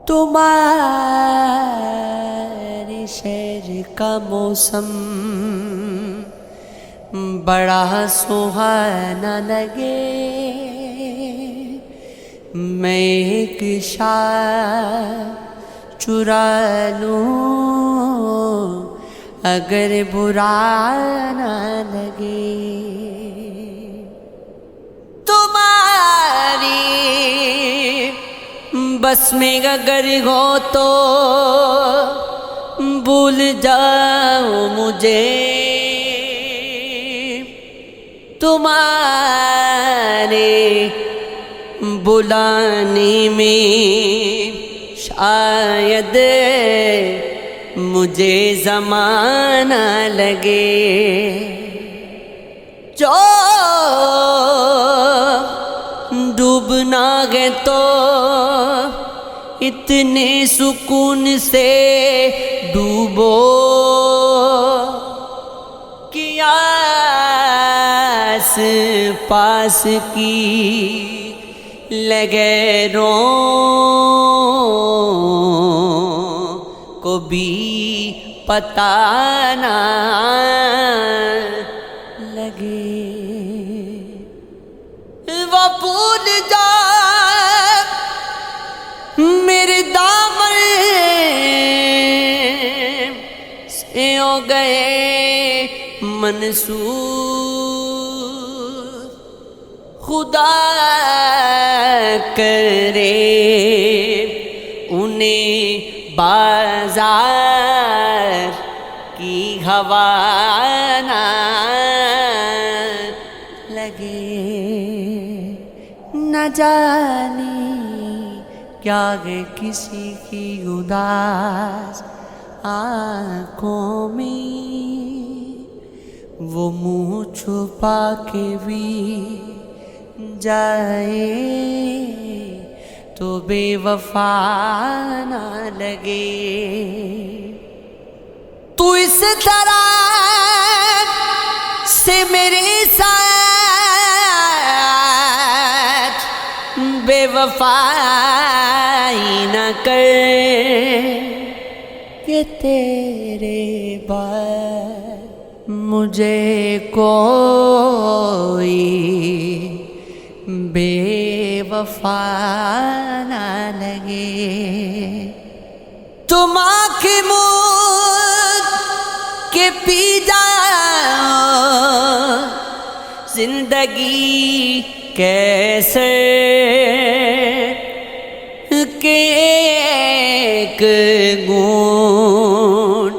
تمہارے شہر کا موسم بڑا سہانا لگے، میں ایک شال چرا لوں اگر برا نہ لگے۔ تمہاری بس میں اگر ہو تو بھول جاؤ مجھے، تمہارے بلانے میں شاید مجھے زمانہ لگے۔ جو ڈوبنا ہے تو اتنے سکون سے ڈوبو کہ آس پاس کی لگیروں کو بھی پتہ نہ لگے۔ وہ بھول جا میرے دامن سے ہو گئے منسوخ، خدا کرے انہیں بازار کی ہوا نہ لگے۔ نہ جانے کیا ہے کسی کی اداس آنکھوں میں، وہ منہ چھپا کے بھی جائے تو بے وفا نہ لگے۔ تو اس طرح سے میرے ساتھ بے وفائی نہ کر کہ تیرے بعد مجھے کوئی بے وفا نہ لگے۔ تم آنکھ موند کے پی جاؤ زندگی کیسے کہ ایک گھونٹ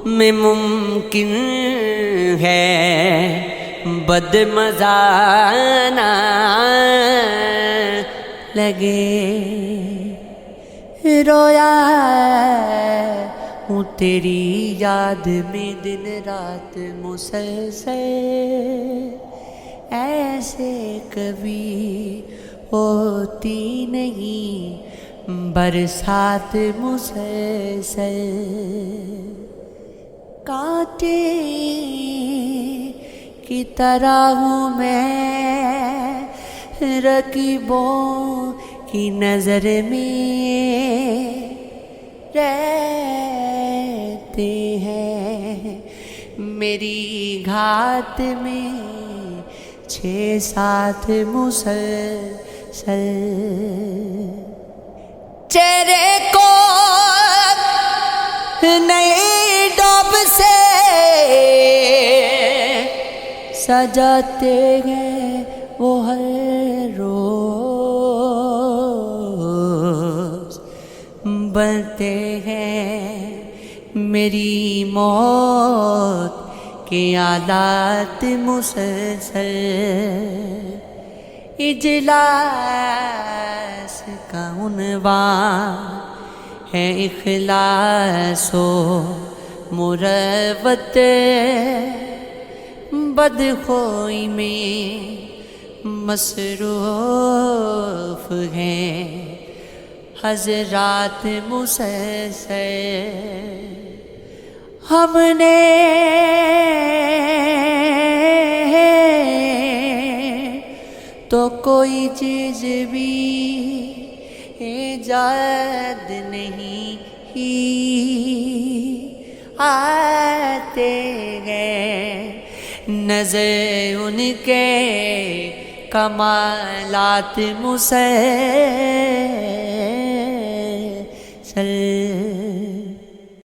میں ممکن ہے بدمزہ نہ لگے۔ رویا ہوں تیری یاد میں دن رات مسلسل، ایسے کبھی ہوتی نہیں برسات مسلسل۔ کانٹے کی طرح ہوں میں رقیبوں کی نظر میں، رہتے ہیں میری گھات میں 6-7 مسلسل۔ چہرے کو نئی ڈوب سے سجاتے ہیں وہ ہر روز، بنتے ہیں میری موت کے آلات مسلسل۔ اجلاس کا عنوان ہے اخلاص و مروت، بدخوئی میں مصروف ہیں حضرات مسلسل۔ ہم نے تو کوئی چیز بھی ایجاد نہیں آتے ہیں، نظر ان کے کمالات مسلسل